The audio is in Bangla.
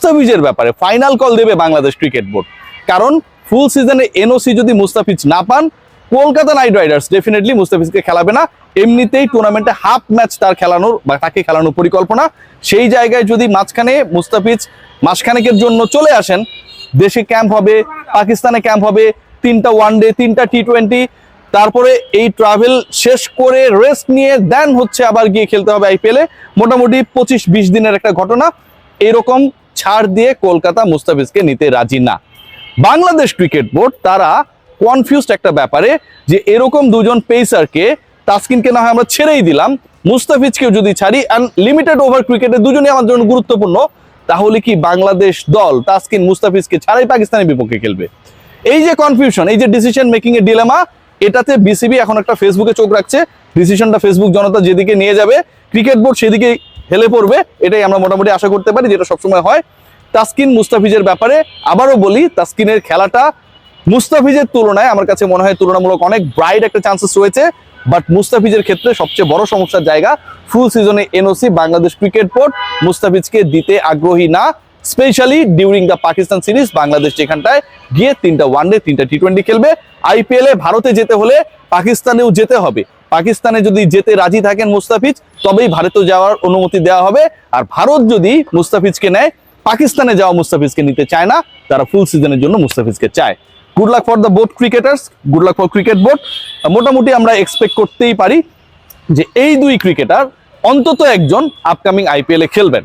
মুস্তাফিজের ব্যাপারে ফাইনাল কল দেবে বাংলাদেশ ক্রিকেট বোর্ড। কারণ ফুল সিজনে এনওসি যদি মুস্তাফিজ না পান, কলকাতা নাইট রাইডার্স ডেফিনেটলি মুস্তাফিজকে খেলাবে না। এমনিতেই টুর্নামেন্টে হাফ ম্যাচ তার খেলানোর বা তাকে খেলানোর পরিকল্পনা। সেই জায়গায় যদি মাঝখানে মুস্তাফিজ মাসখানেকের জন্য চলে আসেন, দেশে ক্যাম্প হবে, পাকিস্তানে ক্যাম্প হবে, 3টা ওয়ানডে 3টা টি20, তারপরে এই ট্রাভেল শেষ করে রেস্ট নিয়ে দেন হচ্ছে আবার গিয়ে খেলতে হবে আইপিএলে। মোটামুটি 25-20 দিনের একটা ঘটনা। এরকম ছাড় দিয়ে কলকাতা মুস্তাফিজকে নিতে রাজি না। বাংলাদেশ ক্রিকেট বোর্ড তারা কনফিউজড একটা ব্যাপারে, যে এরকম দুজন পেসারকে, তাসকিনকে না হয় আমরা ছেড়েই দিলাম, মুস্তাফিজকেও যদি ছাড়ি, অ্যান্ড লিমিটেড ওভার ক্রিকেটে দুজনই আমার জন্য গুরুত্বপূর্ণ, তাহলে কি বাংলাদেশ দল তাসকিন মুস্তাফিজকে ছাড়াই পাকিস্তানের বিপক্ষে খেলবে? এই যে কনফিউশন, এই যে ডিসিশন মেকিং এর ডিলেমা, এটাতে বিসিবি এখন একটা ফেসবুকে চোখ রাখছে। ডিসিশনটা ফেসবুক জনতা যেদিকে নিয়ে যাবে, ক্রিকেট বোর্ড সেদিকে হেলে পড়বে, এটাই আমরা মোটামুটি আশা করতে পারি, যেটা সবসময় হয়। তাসকিন মুস্তাফিজের ব্যাপারে আবারও বলি, তাসকিনের খেলাটা মুস্তাফিজের তুলনায় আমার কাছে মনে হয় তুলনামূলক অনেক ব্রাইট একটা চান্সেস রয়েছে। বাট মুস্তাফিজের ক্ষেত্রে সবচেয়ে বড় সমস্যার জায়গা, ফুল সিজনে এনওসি বাংলাদেশ ক্রিকেট বোর্ড মুস্তাফিজকে দিতে আগ্রহী না, specially during the Pakistan series. Bangladesh যেখানটায় গিয়ে 3টা ওয়ানডে 3টা টি20 খেলবে। আইপিএলে ভারতে যেতে হলে পাকিস্তানেও যেতে হবে। পাকিস্তানে যদি যেতে রাজি থাকেন মুস্তাফিজ, তবেই ভারতে যাওয়ার অনুমতি দেওয়া হবে। আর ভারত যদি মুস্তাফিজকে নেয়, পাকিস্তানে যাওয়া মুস্তাফিজকে নিতে চায় না, তারা ফুল সিজনের জন্য মুস্তাফিজকে চায়। Good luck for the board cricketers, good luck for cricket board. মোটামুটি আমরা এক্সপেক্ট করতেই পারি যে এই দুই ক্রিকেটার অন্তত একজন আপকামিং আইপিএলে খেলবেন।